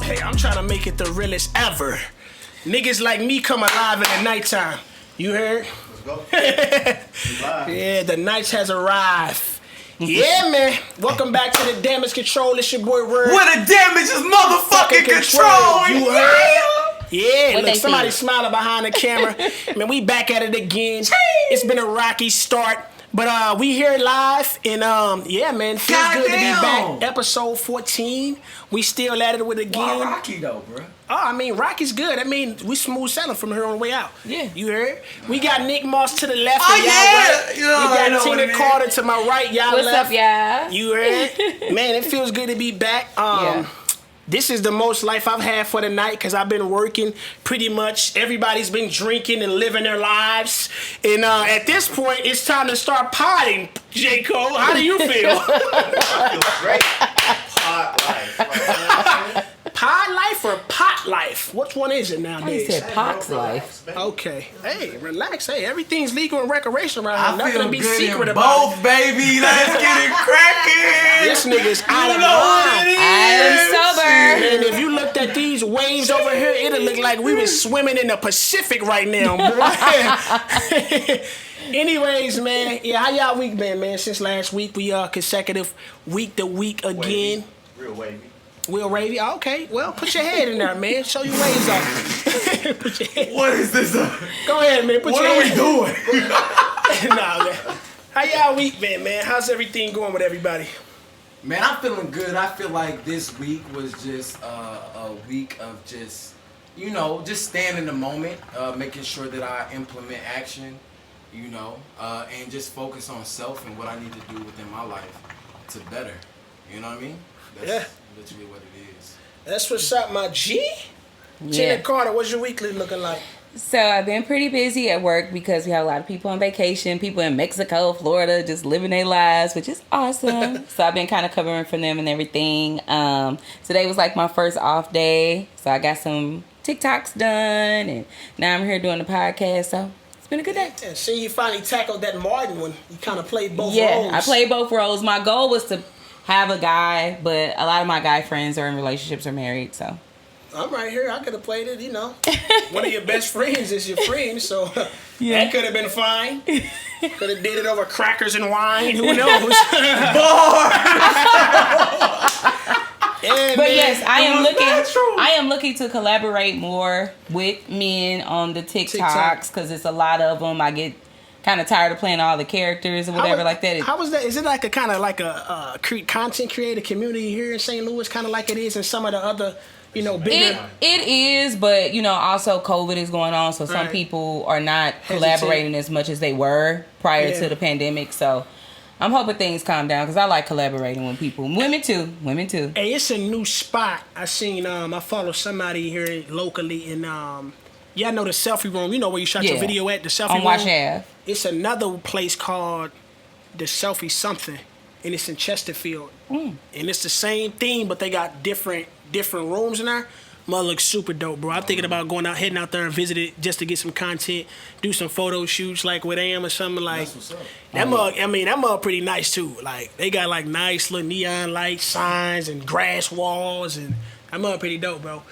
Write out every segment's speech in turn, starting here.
Hey, I'm trying to make it the realest ever. Niggas like me come alive in the nighttime. You heard? Let's go. Yeah, the night has arrived. Yeah, man. Welcome back to the Damage Control. It's your boy Word. Where the damage is motherfucking control. You heard? Yeah, what look, somebody smiling behind the camera. Man, we back at it again. It's been a rocky start. But we here live, and yeah, man, feels good to be back. Episode 14. We still at it with again. Why Rocky though, bro? Oh, I mean, Rocky's good. I mean, we smooth sailing from here on the way out. Yeah. You heard? We got Nick Moss to the left. Oh, and y'all yeah. right. You know, We got Tina Carter to my right. Y'all What's left. up, y'all? You heard? Man, it feels good to be back. Yeah. This is the most life I've had for the night because I've been working pretty much. Everybody's been drinking and living their lives. And at this point, it's time to start potting, J. Cole. How do you feel? I feel great. Pot life. Pod life or pot life? Which one is it I nowadays? said Pac's life. Okay. Hey, relax. Hey, everything's legal and recreational around here. I Nothing feel to be good secret in about. both, baby. Let's get it cracking. This nigga's out You of know what line. it I am is. sober. And if you looked at these waves over here, it'll look like we was swimming in the Pacific right now, boy. Anyways, man, yeah, how y'all week been, man? Since last week, we consecutive week to week again. Real wavy. Will Ravy? Oh, okay, well, put your head in there, man. Show your waves off. Put your head. What is this? Go ahead, man. Put What your are we head. doing? Nah, man. How y'all week been, man? How's everything going with everybody? Man, I'm feeling good. I feel like this week was just a week of just, you know, just staying in the moment, making sure that I implement action, you know, and just focus on self and what I need to do within my life to better. You know what I mean? That's literally what it is. That's what's up, my G. Yeah. Tina Carter, what's your weekly looking like? So I've been pretty busy at work because we have a lot of people on vacation, people in Mexico, Florida, just living their lives, which is awesome. So I've been kind of covering for them and everything. Today was like my first off day, so I got some TikToks done, and now I'm here doing the podcast. So it's been a good day. Yeah, see, you finally tackled that Martin one. You kind of played both roles. Yeah, I played both roles. My goal was to have a guy, but a lot of my guy friends are in relationships or married, so. I'm right here. I could have played it, you know. One of your best friends is your friend, so Yeah. that could have been fine. Could have did it over crackers and wine. Who knows? Yeah, But man. yes, natural. I am looking to collaborate more with men on the TikTok. TikToks because it's a lot of them. I get kind of tired of playing all the characters or whatever like that. How was that? Is it like a kind of like a content creator community here in St. Louis, kind of like it is in some of the other, you know, bigger? It is, but you know, also COVID is going on, so some Right. people are not collaborating as much as they were prior Yeah. to the pandemic. So I'm hoping things calm down because I like collaborating with people, women too. Hey, it's a new spot. I seen. I follow somebody here locally, and y'all know the selfie room. You know where you shot your Yeah. video at the selfie On room. Wash Ave. It's another place called the Selfie Something, and it's in Chesterfield. And it's the same theme, but they got different rooms in there. Mother looks super dope, bro. I'm thinking about heading out there and visit it just to get some content, do some photo shoots like with Am or something like. That's what's up. That mug, I mean, that mug pretty nice too. Like they got like nice little neon light signs and grass walls, and that mug pretty dope, bro.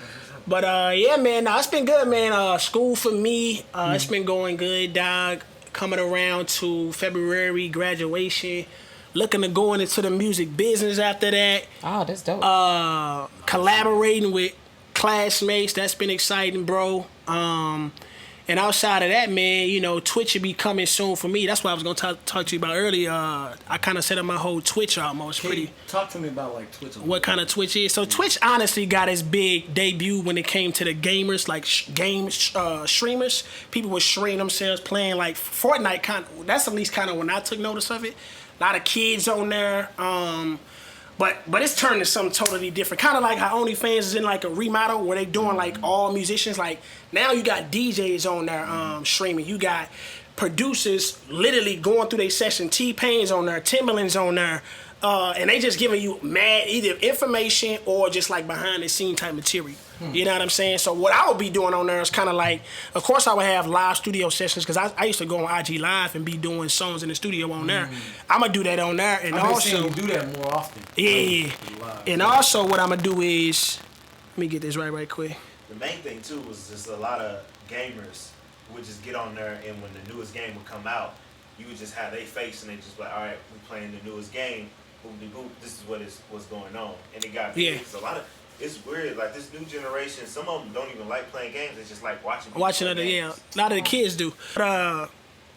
But yeah, man, nah, it's been good, man. School for me, it's been going good, dog. Coming around to February graduation, looking to going into the music business after that. Oh, that's dope. Collaborating with classmates, that's been exciting, bro. And outside of that, man, you know, Twitch will be coming soon for me. That's what I was gonna talk to you about earlier. I kind of set up my whole Twitch almost. Talk to me about like Twitch. What kind of Twitch is? So Twitch honestly got its big debut when it came to the gamers, like streamers. People would stream themselves playing like Fortnite. That's at least kind of when I took notice of it. A lot of kids on there. But it's turned to something totally different. Kind of like how OnlyFans is in like a remodel where they doing like all musicians. Like now you got DJs on there streaming. You got producers literally going through their session. T-Pain's on there, Timbaland's on there. And they just giving you mad either information or just like behind the scene type material. You know what I'm saying? So what I would be doing on there is kind of like, of course I would have live studio sessions because I used to go on IG Live and be doing songs in the studio on there. I'm going to do that on there. And I've been also seeing you do that more often. yeah. And also what I'm going to do is Let me get this right quick. The main thing too was just a lot of gamers would just get on there, and when the newest game would come out, you would just have their face, and they just be like, all right, we playing the newest game. Boop, this is what's going on, and it got big. It's a lot of. It's weird, like this new generation. Some of them don't even like playing games. They just like watching. Other, a lot of the kids do. But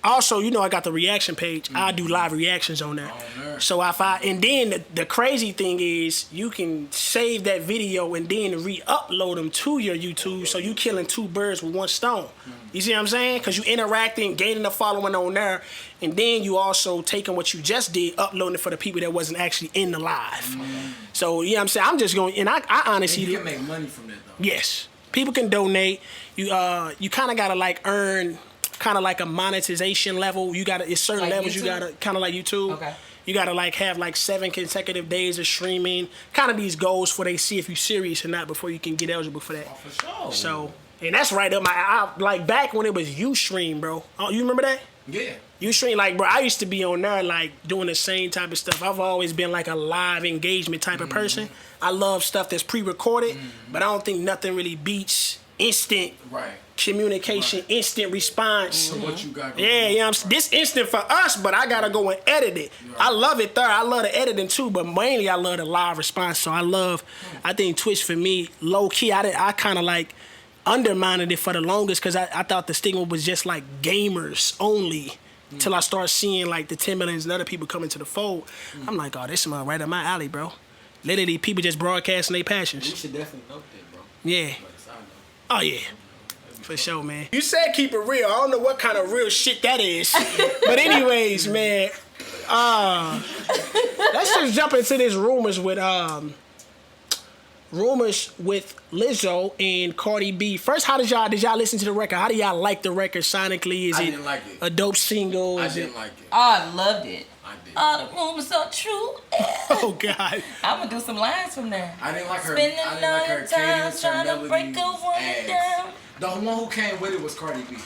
also, you know, I got the reaction page. I do live reactions on there. So and then the crazy thing is, you can save that video and then re-upload them to your YouTube. So you killing two birds with one stone. You see what I'm saying? Because you interacting, gaining a following on there, and then you also taking what you just did, uploading it for the people that wasn't actually in the live. So you know what I'm saying? I'm just going, and I honestly, and you can make money from that though. Yes, people can donate. You kind of gotta like earn. Kind of like a monetization level. You gotta, it's certain like levels YouTube? You gotta, kind of like YouTube. Okay. You gotta like have like 7 consecutive days of streaming. Kind of these goals for they see if you're serious or not before you can get eligible for that. Oh, for sure. So, and that's right up my, like back when it was Ustream, bro. Oh, you remember that? Yeah. Ustream, like, bro, I used to be on there like doing the same type of stuff. I've always been like a live engagement type of person. I love stuff that's pre-recorded, but I don't think nothing really beats instant communication, instant response. So what you got going on? This instant for us, but I gotta go and edit it. I love it there. I love the editing too, but mainly I love the live response. So I think Twitch for me, low key, I kind of like undermined it for the longest because I thought the stigma was just like gamers only. Till I start seeing like the 10 millions and other people coming to the fold. I'm like, oh, this is right up my alley, bro. Literally, people just broadcasting their passions. You should definitely know that, bro. Yeah. Oh, yeah. For sure, man. You said keep it real. I don't know what kind of real shit that is. But anyways, man. Let's just jump into this rumors with Lizzo and Cardi B. First, how did y'all listen to the record? How do y'all like the record sonically? Is I it didn't like it. A dope single? I didn't like it. Oh, I loved it. I did. Oh, the rumors are true. Oh, God. I'm gonna do some lines from there. I didn't like her. Spending I didn't like her no time cadence, trying her to break a melodies, woman ass. down. The one who came with it was Cardi B.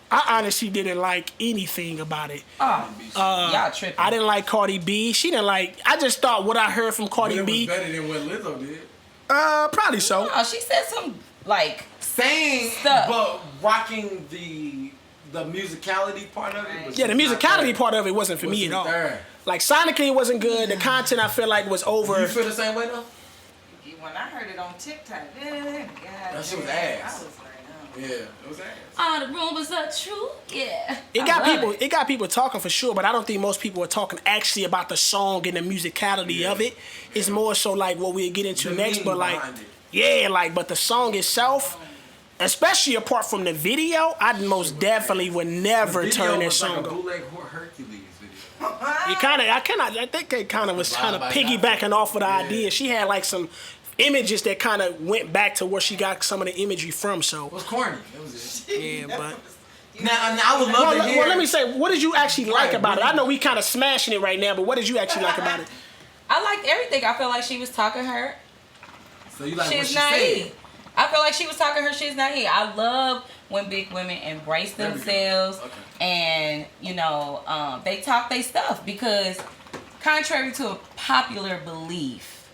I honestly didn't like anything about it. Y'all tripping. I didn't like Cardi B. She didn't like. I just thought what I heard from Cardi But it B. was better than what Lizzo did. Probably so. No, she said some like Saying, stuff. but rocking the musicality part of it. Was Yeah, the just not musicality there. part of it wasn't for me at all. There. Like sonically, it wasn't good. The content I feel like was over. You feel the same way though? When I heard it on TikTok, That shit was ass. I was like, oh. Yeah, it was ass. all the rumors are true. Yeah. It got people talking for sure, but I don't think most people are talking actually about the song and the musicality of it. It's more so like what we'll get into The next, meaning but like, behind it. yeah, like, but the song itself, especially apart from the video, I most definitely would never turn that song like a on. bootleg Hercules video. I think it kind of was kind of piggybacking off of the idea. She had like some images that kind of went back to where she got some of the imagery from. So It was corny. That was it. yeah, but Now I would love to hear. well, let me say, what did you actually like Right, about it? what I know we kind of smashing it right now, but what did you actually like about it? I liked everything. I felt like she was talking her So you like what shit's she naive. said? I feel like she was talking her shit's naive. I love when big women embrace There we go. themselves Okay. and they talk their stuff, because contrary to a popular belief,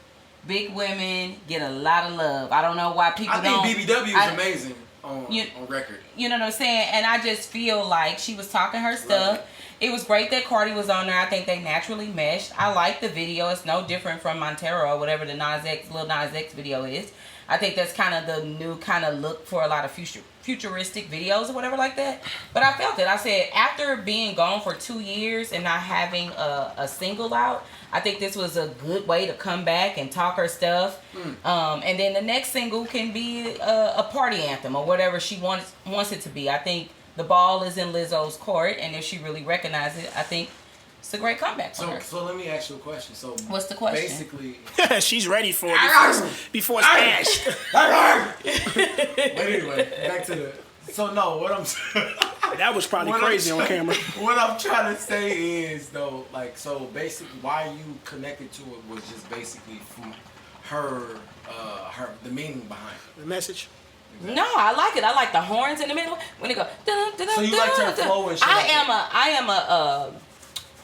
big women get a lot of love. I don't know why people I don't. think BBW is amazing on record. You know what I'm saying? And I just feel like she was talking her stuff. It was great that Cardi was on there. I think they naturally meshed. I like the video. It's no different from Montero or whatever the Lil Nas X video is. I think that's kind of the new kind of look for a lot of futuristic videos or whatever like that. But I felt it. I said, after being gone for 2 years and not having a single out, I think this was a good way to come back and talk her stuff. And then the next single can be a party anthem or whatever she wants it to be. I think the ball is in Lizzo's court, and if she really recognizes it, I think it's a great comeback for her. So let me ask you a question. So What's the question? Basically, She's ready for it before it's smashed. but anyway, back to the. So no, what I'm That was probably crazy on camera. What I'm trying to say is though, like, so basically, why you connected to it was just basically from her, the meaning behind it. The message. No, I like it. I like the horns in the middle when it go. So you liked her flow and shit. I am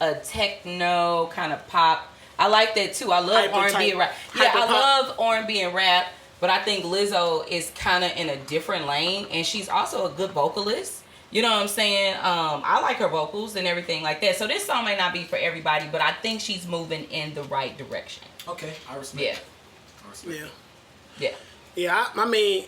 a techno kind of pop. I like that too. I love Hyper R&B type. and rap. Yeah, Hyper I pop. love R&B and rap. But I think Lizzo is kind of in a different lane, and she's also a good vocalist. You know what I'm saying? I like her vocals and everything like that. So this song may not be for everybody, but I think she's moving in the right direction. Okay, I respect. Yeah. That. I respect. Yeah. Yeah. Yeah, I mean,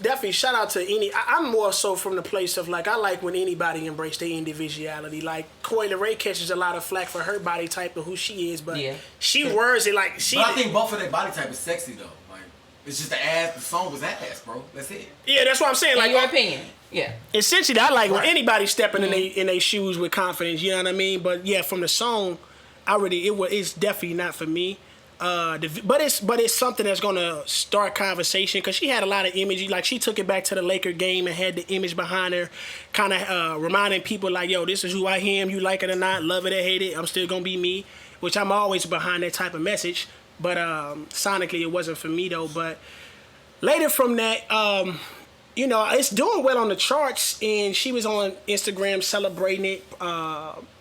definitely shout out to any. I'm more so from the place of like I like when anybody embrace their individuality. Like Coi Leray catches a lot of flack for her body type and who she is, but she words it like she. But I think both of their body type is sexy though. Like it's just the ass. The song was ass, bro. That's it. Yeah, that's what I'm saying. In Like your opinion, yeah. Essentially, I like when Right. anybody stepping in their shoes with confidence. You know what I mean? But yeah, from the song, it's definitely not for me. But it's something that's gonna start conversation because she had a lot of imagery. Like she took it back to the Laker game and had the image behind her, kind of reminding people like, "Yo, this is who I am. You like it or not, love it or hate it, I'm still gonna be me." Which I'm always behind that type of message. But sonically, it wasn't for me though. But later from that, it's doing well on the charts, and she was on Instagram celebrating it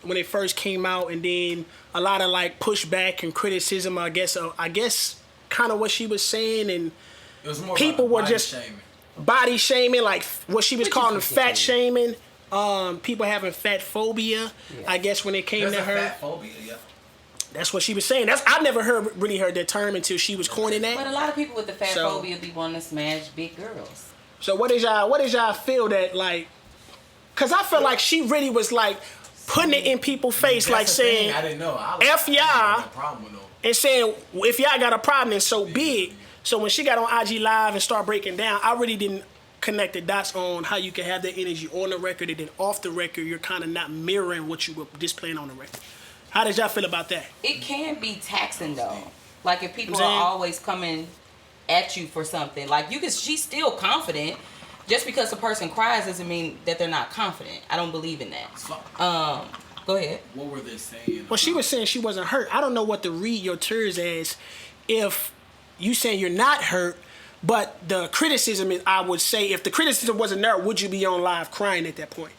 when it first came out, and then a lot of like pushback and criticism. I guess kind of what she was saying, and It was more people about were body just shaming. body shaming, like what she was Which calling is fat shaming. People having fat phobia. Yeah. I guess when it came There's to a her, fat phobia, yeah. that's what she was saying. I never really heard that term until she was coining that. But a lot of people with the fat So- phobia be wanting to smash big girls. So what did y'all feel that like? Cause I feel like she really was like putting it in people's face, That's like the thing, saying I didn't know. F y'all. I had no problem with no. and saying if y'all got a problem, then so be it. So when she got on IG Live and started breaking down, I really didn't connect the dots on how you can have that energy on the record and then off the record, you're kind of not mirroring what you were displaying on the record. How did y'all feel about that? It can be taxing though. Like if people I'm saying? are always coming at you for something, like she's still confident. Just because the person cries doesn't mean that they're not confident. I don't believe in that. So, Go ahead. what were they saying? Well, she was saying she wasn't hurt. I don't know what to read your tears as if you saying you're not hurt, but the criticism is, I would say, if the criticism wasn't there, would you be on live crying at that point?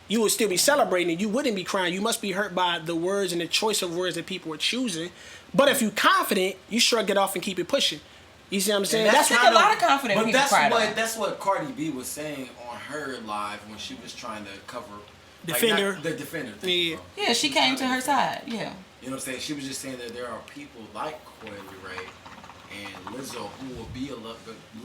You would still be celebrating. You wouldn't be crying. You must be hurt by the words and the choice of words that people are choosing. But if you're confident, you shrug it off and keep it pushing. You see what I'm saying? And I think a lot of confident But people cry though. that's what Cardi B was saying on her live when she was trying to cover Defender. the defender. Yeah. Yeah, she came to her side. Yeah. You know what I'm saying? She was just saying that there are people like Coi Leray and Lizzo who will be a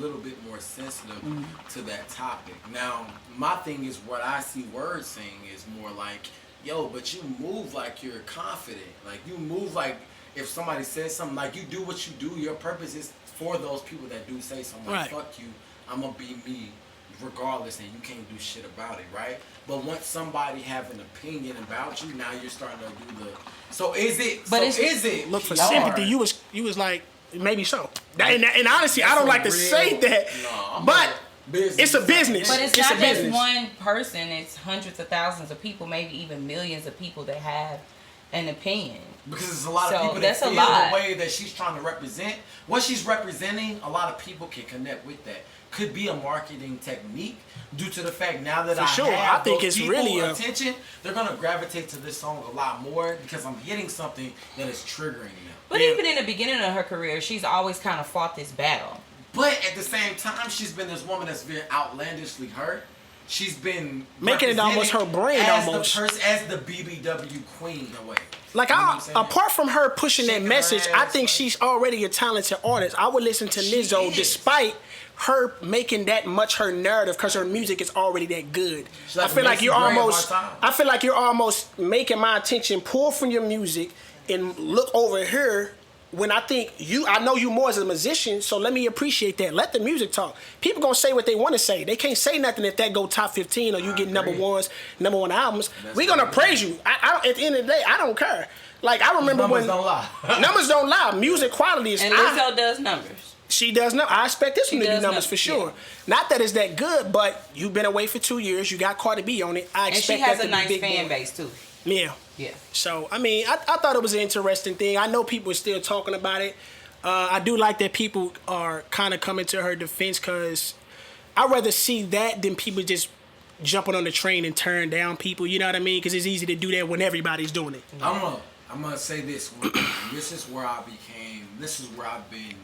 little bit more sensitive to that topic. Now, my thing is what I see words saying is more like, yo, but you move like you're confident. Like you move like if somebody says something, like you do what you do, your purpose is for those people that do say something. Like, Right. fuck you, I'm gonna be me regardless, and you can't do shit about it, right? But once somebody have an opinion about you, now you're starting to do the. So is it? But so is it? Look for PR? sympathy. You was like, maybe so. And honestly, I don't like to say that, but it's a business. But it's It's not a just business. one person. It's hundreds of thousands of people, maybe even millions of people that have an opinion. Because there's a lot So of people that that's a feel lot. the way that she's trying to represent. What she's representing, a lot of people can connect with that. Could be a marketing technique due to the fact now that For sure. have I think those it's people really a- attention, they're gonna gravitate to this song a lot more because I'm hitting something that is triggering them. But Yeah. even in the beginning of her career, she's always kind of fought this battle. But at the same time, she's been this woman that's been outlandishly hurt. She's been Making it almost her brand as almost. as the BBW queen in a way. Like, You know what I'm saying? apart from her pushing that Shaking her message, I ass, think like- she's already a talented artist. I would listen to She Lizzo is. despite her making that much her narrative because her music is already that good. She's like I feel like Macy you're Gray of almost, our time. I feel like you're almost making my attention pull from your music and look over here. When I think I know you more as a musician, so let me appreciate that. Let the music talk. People gonna say what they want to say. They can't say nothing if that go top 15 or you get number agree. one albums. That's We gonna right. praise you. I at the end of the day, I don't care. Like I remember Numbers when don't lie. numbers don't lie. Music quality is. And Lizzo does numbers. She does know. I expect this She one to do does numbers know, for sure. yeah. Not that it's that good, but you've been away for 2 years. You got Cardi B on it. I And expect she has that a to nice be big fan boy. base too. Yeah. Yeah. So, I mean, I thought it was an interesting thing. I know people are still talking about it. I do like that people are kind of coming to her defense because I'd rather see that than people just jumping on the train and turn down people. You know what I mean? Because it's easy to do that when everybody's doing it. I'm gonna say this. This is where I've been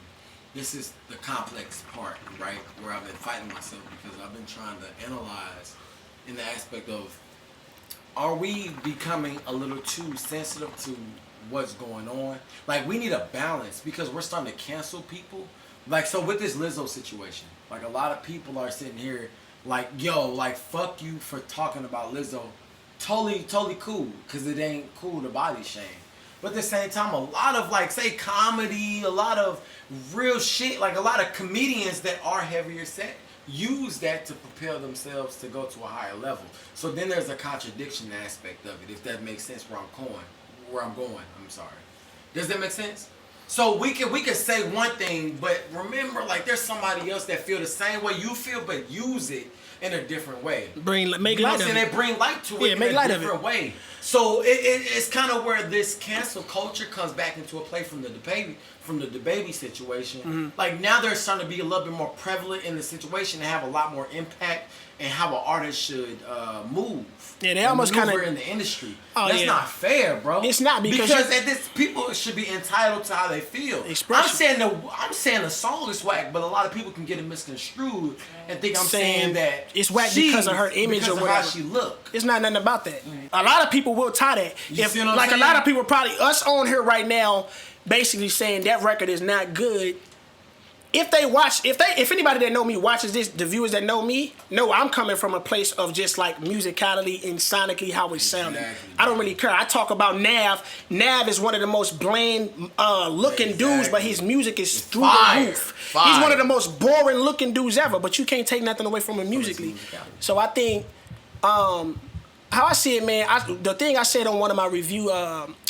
this is the complex part, right? Where I've been fighting myself because I've been trying to analyze in the aspect of, are we becoming a little too sensitive to what's going on? Like, we need a balance because we're starting to cancel people. Like, so with this Lizzo situation, like, a lot of people are sitting here like, yo, like, fuck you for talking about Lizzo. Totally cool, because it ain't cool to body shame. But at the same time, a lot of, like, say, comedy, a lot of real shit, like, a lot of comedians that are heavier set use that to propel themselves to go to a higher level. So then there's a contradiction aspect of it, if that makes sense where I'm going. I'm sorry. Does that make sense? So we can say one thing, but remember, like, there's somebody else that feel the same way you feel, but use it in a different way. Make light of it. They bring light to it in a different way. So it's kind of where this cancel culture comes back into a play from the DaBaby situation. Mm-hmm. Like, now they're starting to be a little bit more prevalent in the situation and have a lot more impact and how an artist should move. Yeah, they almost kind of in the industry. Oh, That's yeah. not fair, bro. It's not because at this, people should be entitled to how they feel. Expression. I'm saying the song is whack, but a lot of people can get it misconstrued and think I'm saying that it's whack because of her image because or of whatever. how she look. It's not nothing about that. A lot of people will tie that. You see what I'm saying? A lot of people probably, us on here right now, basically saying that record is not good. If anybody that know me watches this, the viewers that know me, know I'm coming from a place of just like musicality and sonically how it sounded. Exactly. I don't really care. I talk about Nav. Nav is one of the most bland looking dudes, but his music is through the roof. He's one of the most boring looking dudes ever, but you can't take nothing away from him musically. So I think, how I see it, man, the thing I said on one of my review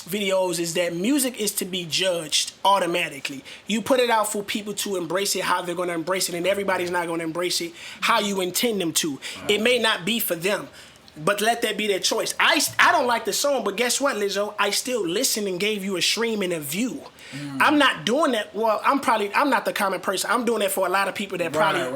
videos is that music is to be judged automatically. You put it out for people to embrace it how they're going to embrace it, and everybody's not going to embrace it how you intend them to. It may not be for them, but let that be their choice. I don't like the song, but guess what, Lizzo? I still listened and gave you a stream and a view. I'm not doing that. Well, I'm not the common person. I'm doing that for a lot of people that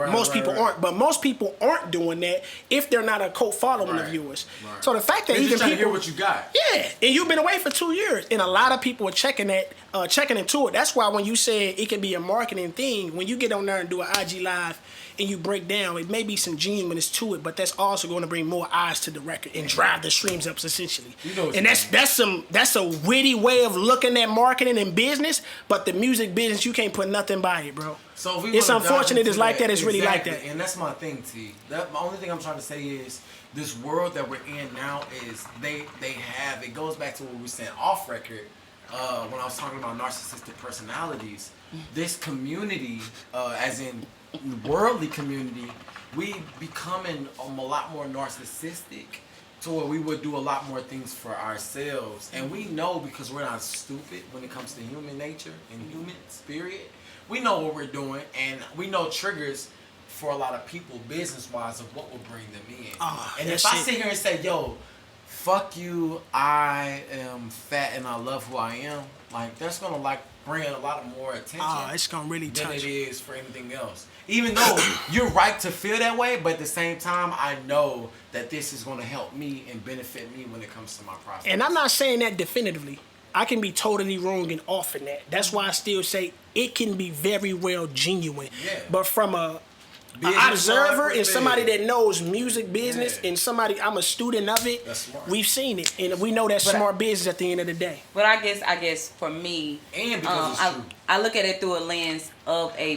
most people aren't. But most people aren't doing that if they're not a cult following the viewers. So the fact that They're even just trying people to hear what you got. Yeah, and you've been away for 2 years, and a lot of people are checking into it. That's why when you said it can be a marketing thing, when you get on there and do an IG live and you break down, it may be some genuineness to it, but that's also going to bring more eyes to the record and drive the streams up essentially. And that's a witty way of looking at marketing and business, but the music business, you can't put nothing by it, bro. So it's unfortunate it's like that. It's really like that. And that's my thing, T. The only thing I'm trying to say is this world that we're in now is it goes back to what we were saying off record when I was talking about narcissistic personalities. This community, as in worldly community, we becoming a lot more narcissistic to where we would do a lot more things for ourselves. And we know, because we're not stupid when it comes to human nature and human spirit, we know what we're doing, and we know triggers for a lot of people business-wise of what will bring them in. And if I sit here and say, yo, fuck you, I am fat and I love who I am, like, that's gonna like bring a lot of more attention it's gonna really than touch it is for anything else. Even though you're right to feel that way, but at the same time, I know that this is gonna help me and benefit me when it comes to my process. And I'm not saying that definitively. I can be totally wrong and off in that. That's why I still say it can be very well genuine. Yeah. But from an observer and somebody that knows music business and somebody, I'm a student of it, we've seen it. And we know that's smart business at the end of the day. But I guess for me, and because it's true. I look at it through a lens of a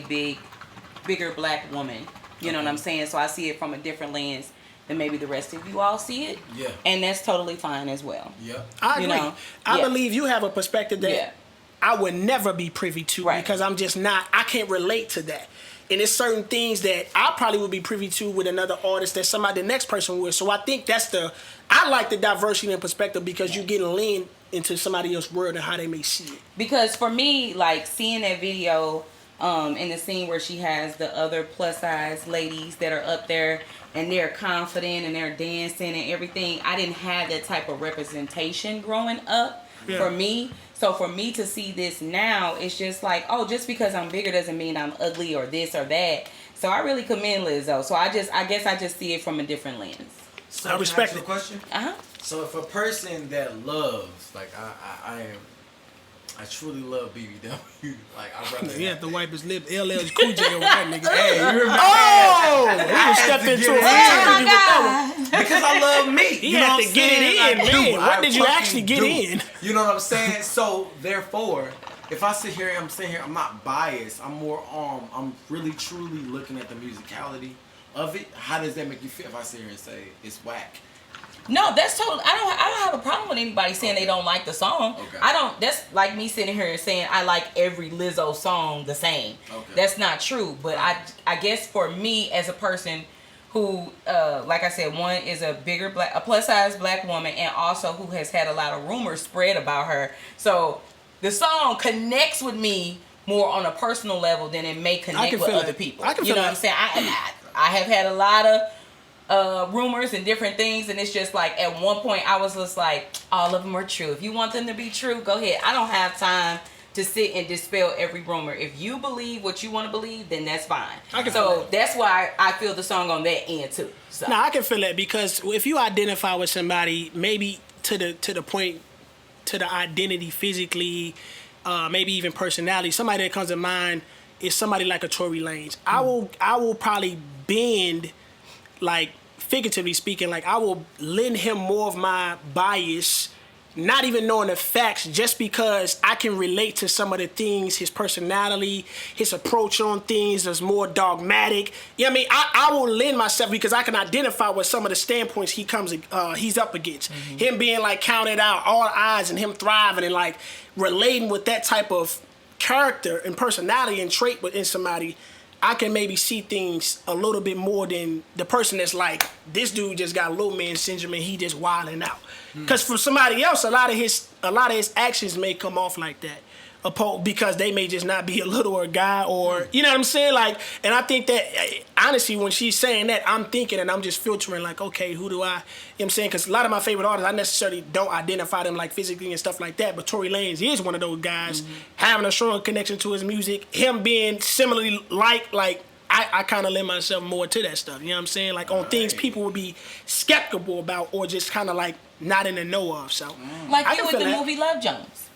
bigger black woman. You know what I'm saying? So I see it from a different lens than maybe the rest of you all see it. Yeah. And that's totally fine as well. Yeah. I agree. I believe you have a perspective that I would never be privy to because I'm just not, I can't relate to that. And there's certain things that I probably would be privy to with another artist that the next person would. So I think I like the diversity and perspective because you're getting lean into somebody else's world and how they may see it. Because for me, like seeing that video in the scene where she has the other plus size ladies that are up there and they're confident and they're dancing and everything, I didn't have that type of representation growing up for me. So for me to see this now, it's just like, oh, just because I'm bigger doesn't mean I'm ugly or this or that. So I really commend Lizzo. So I guess I just see it from a different lens. So I respect the question. Uh-huh. So if a person that loves, like I truly love BBW. Like, I'd rather. He had to wipe his lip. LL's Cool J over that nigga. Hey, you remember? Oh, he I just had stepped to into get a it fraternity in. with that one. Because I love me. He You know had what to I'm get saying? it in, I man. do. What I did you fucking actually get do. in? You know what I'm saying? So therefore, if I sit here, I'm not biased. I'm more I'm really truly looking at the musicality of it. How does that make you feel if I sit here and say it's whack? No, that's totally. I don't have a problem with anybody saying they don't like the song. Okay. I don't. That's like me sitting here and saying I like every Lizzo song the same. Okay. That's not true. But I guess for me as a person who, like I said, one is a plus size black woman, and also who has had a lot of rumors spread about her. So the song connects with me more on a personal level than it may connect with other people. I can you feel know what I'm saying? I have had a lot of rumors and different things, and it's just like at one point I was just like, all of them are true. If you want them to be true, go ahead. I don't have time to sit and dispel every rumor. If you believe what you want to believe, then that's fine. So that's why I feel the song on that end too. So. No, I can feel that because if you identify with somebody, maybe to the point, to the identity physically, maybe even personality, somebody that comes to mind is somebody like a Tory Lanez. I will probably bend, like figuratively speaking, like I will lend him more of my bias, not even knowing the facts, just because I can relate to some of the things, his personality, his approach on things is more dogmatic. You know what I mean? I will lend myself because I can identify with some of the standpoints he's up against. Mm-hmm. Him being like counted out, all eyes, and him thriving and like relating with that type of character and personality and trait within somebody. I can maybe see things a little bit more than the person that's like, this dude just got low man syndrome and he just wilding out. Because for somebody else, a lot of his actions may come off like that, because they may just not be a littler guy, or you know what I'm saying. Like, and I think that honestly, when she's saying that, I'm thinking and I'm just filtering like, okay, who do I? You know what I'm saying? Because a lot of my favorite artists, I necessarily don't identify them like physically and stuff like that. But Tory Lanez is one of those guys, having a strong connection to his music, him being similarly like. I kind of lend myself more to that stuff. You know what I'm saying? Like on things people would be skeptical about or just kind of like not in the know of. So like you with the movie Love Jones.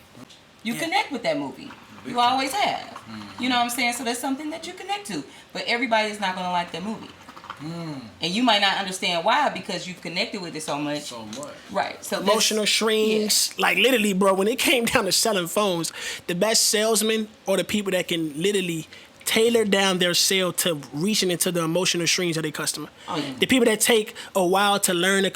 You connect with that movie. You always have. You know what I'm saying? So that's something that you connect to. But everybody is not going to like that movie. And you might not understand why, because you've connected with it so much. Right. So emotional strings. Yeah. Like literally, bro, when it came down to selling phones, the best salesmen are the people that can literally tailor down their sale to reaching into the emotional strings of their customer. Oh, yeah. The people that take a while to learn the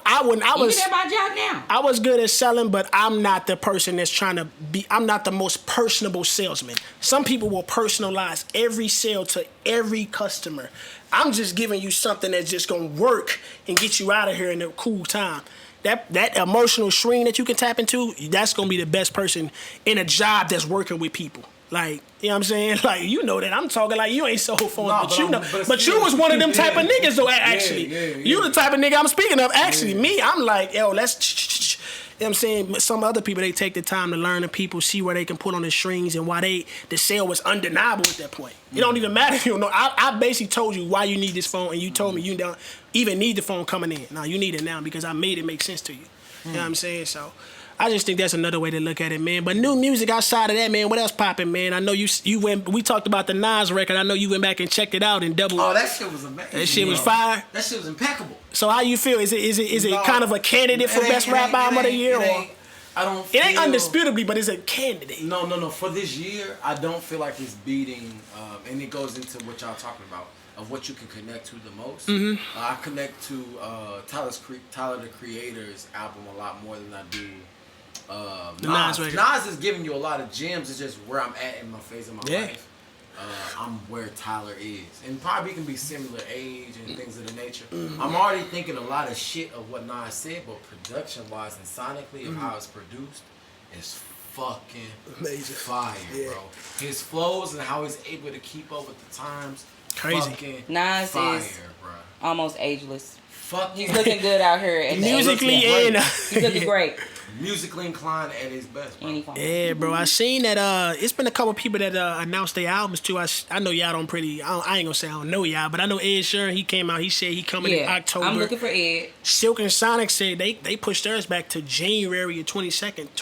I was at my job now. I was good at selling, but I'm not the person that's trying to be. I'm not the most personable salesman. Some people will personalize every sale to every customer. I'm just giving you something that's just gonna work and get you out of here in a cool time. That emotional string that you can tap into, that's gonna be the best person in a job that's working with people. Like, you know what I'm saying? Like, you know that I'm talking like you ain't sold phones, but you know. But you was one of them type of niggas, though, actually. You the type of nigga I'm speaking of. Actually, me, I'm like, yo, let's, you know what I'm saying? Some other people, they take the time to learn the people, see where they can put on the strings and why the sale was undeniable at that point. It don't even matter if you don't know. I basically told you why you need this phone, and you told me you don't even need the phone coming in. No, you need it now because I made it make sense to you. You know what I'm saying? So I just think that's another way to look at it, man. But new music outside of that, man, what else popping, man? I know you went. We talked about the Nas record. I know you went back and checked it out and double. Oh, that shit was amazing. That shit was fire. That shit was impeccable. So how you feel? Is it kind of a candidate for best rap album of the year, or? I don't. It ain't undisputably, but it's a candidate. No. For this year, I don't feel like it's beating, and it goes into what y'all talking about of what you can connect to the most. I connect to Tyler the Creator's album a lot more than I do. Nas. Nas is giving you a lot of gems. It's just where I'm at in my phase of my life. I'm where Tyler is, and probably can be similar age and things of the nature. I'm already thinking a lot of shit of what Nas said, but production wise and sonically of how it's produced is fucking amazing, fire, bro. His flows and how he's able to keep up with the times, crazy. Nas fire, is bro. Almost ageless. He's looking good out here. At musically and he's looking great. Musically inclined at his best, bro. Yeah, bro. I seen that. It's been a couple people that announced their albums too. I know y'all don't I ain't gonna say I don't know y'all, but I know Ed Sheeran. He came out. He said he coming in October. I'm looking for Ed. Silk and Sonic said they pushed theirs back to January of 22nd,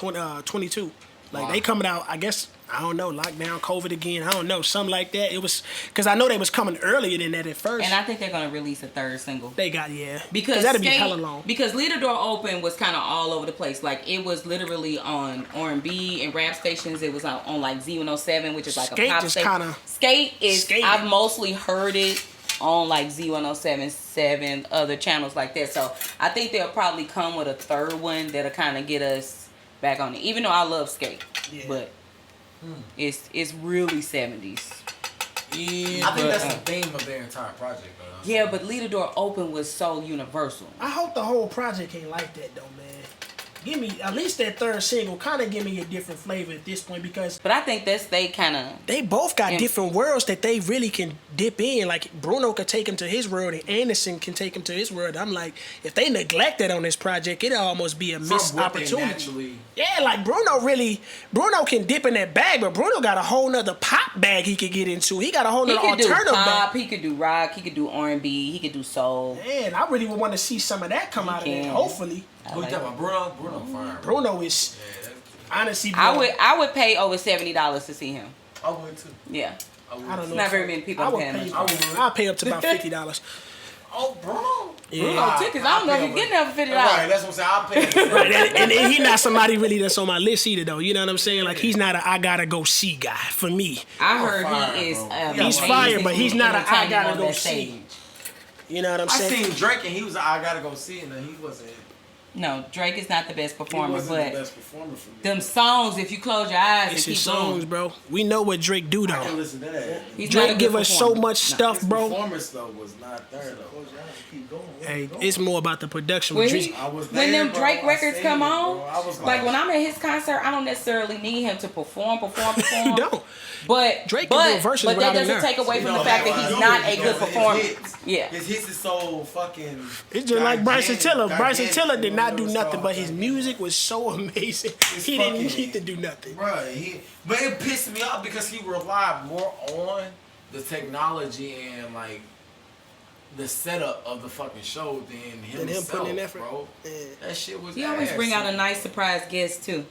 22. Like Why? they coming out, I guess, I don't know, lockdown, COVID again, I don't know, something like that. It was, because I know they was coming earlier than that at first. And I think they're gonna release a third single. They got, yeah. Because that'd be Skate- hella long. Because Lead the Door Open was kind of all over the place. Like it was literally on R&B and rap stations. It was on like Z107, which is like Skate a pop just station. kinda- Skate is. Skate. I've mostly heard it on like Z107, 7 other channels like that. So I think they'll probably come with a third one that'll kind of get us back on it. Even though I love Skate, Yeah. but it's really 70s. Yeah, I think that's the theme of their entire project, though. Yeah, but Lead the Door Open was so universal. I hope the whole project ain't like that though, man. Give me at least that third single, kind of give me a different flavor at this point, because But I think they kind of. they both got Yeah. different worlds that they really can dip in. Like Bruno could take him to his world, and Anderson can take him to his world. I'm like, if they neglect that on this project, it'll almost be a missed From what they opportunity. naturally- Yeah, like Bruno can dip in that bag, but Bruno got a whole nother pop bag he could get into. He got a whole He nother could do alternative pop, bag. he could do rock, he could do R&B, he could do soul. Man, I really would want to see some of that come out of can. there. Hopefully, Who you talking about? Bruno? Bruno fire. Bro. Bruno is honestly. I would pay over $70 to see him. I would too. Yeah. I don't know. Not if very many people I would paying pay. much. I'll pay up to about $50. Oh, Bruno? Yeah. Bruno tickets, I don't know if you getting there for $50. Right, that's what I'm saying. I'll pay. Right, and he's not somebody really that's on my list either, though. You know what I'm saying? Like he's not a I gotta go see guy for me. I heard fire, he is bro. He's amazing fire, but he's not a I entertaining gotta on go that see. stage. You know what I'm I saying? seen Drake and he was like, I gotta go see it, and he wasn't. No, Drake is not the best He performer, wasn't but the best performer for me. them songs, if you close your eyes It's and his keep songs, going, bro. We know what Drake do I can though. listen to that. he's not a Drake good give us so performer. much No. stuff, His bro. performance though was not there though. Hey, it's more about the production. When, with he, Drizzy. I was when there, them bro. Drake I records seen come it, on, bro. I was like when I'm at his concert, I don't necessarily need him to perform. You don't. But Drake can do verses but that without him doesn't there. take away from No, the fact that he's not a good performer. Yeah. His hits is so fucking. It's just like Bryson Tiller. Bryson gigantic, Tiller did not do you know, nothing, but his so- music was so amazing. It's He didn't fucking- need to do nothing. Bruh, but it pissed me off because he relied more on the technology and like the setup of the fucking show than Than him himself, putting in effort. bro. Yeah. That shit was. He always ass. bring out a nice surprise guest too.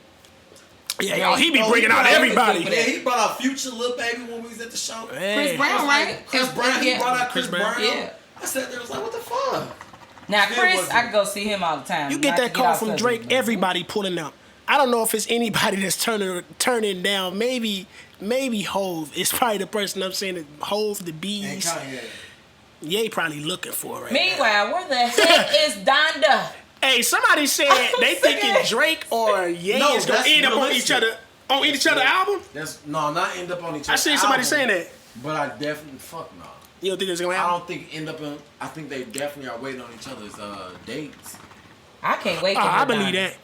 Yeah, yo, he be Oh, bringing out brought everybody. Yeah, he brought out Future Lil Baby when we was at the show. Hey. Chris Brown, right? Chris Brown, he Yeah. brought out Chris Chris Brown. Brown. Yeah. I sat there, was like, what the fuck? Now Still Chris, wasn't- I could go see him all the time. You get Not that to call out from subject, Drake, but- everybody pulling up. I don't know if it's anybody that's turning down. Maybe Hove is probably the person I'm saying that Hove, the And Bees. Kanye. Ye probably looking for it right now. Meanwhile, where the heck is Donda? Hey, somebody said they thinking Drake or Ye No, is gonna that's end up on realistic. each other album. That's no, not end up on each other. I seen somebody album, saying that. But I definitely fuck no. You don't think it's gonna I happen? don't think end up in. I think they definitely are waiting on each other's dates. I can't wait to hear I believe Donda. that.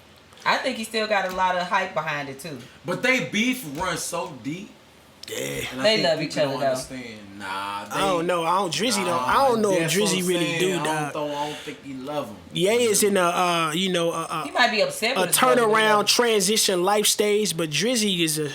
I think he still got a lot of hype behind it too. But they beef runs so deep. Yeah. And They I think love each people other, don't though. Understand. Nah, they, I don't know. I don't know if that's what Drizzy I'm really saying. do, I dog. don't think he love him. Ye is in a He might be upset a with his brother, but he turnaround loves transition life stage, but Drizzy is and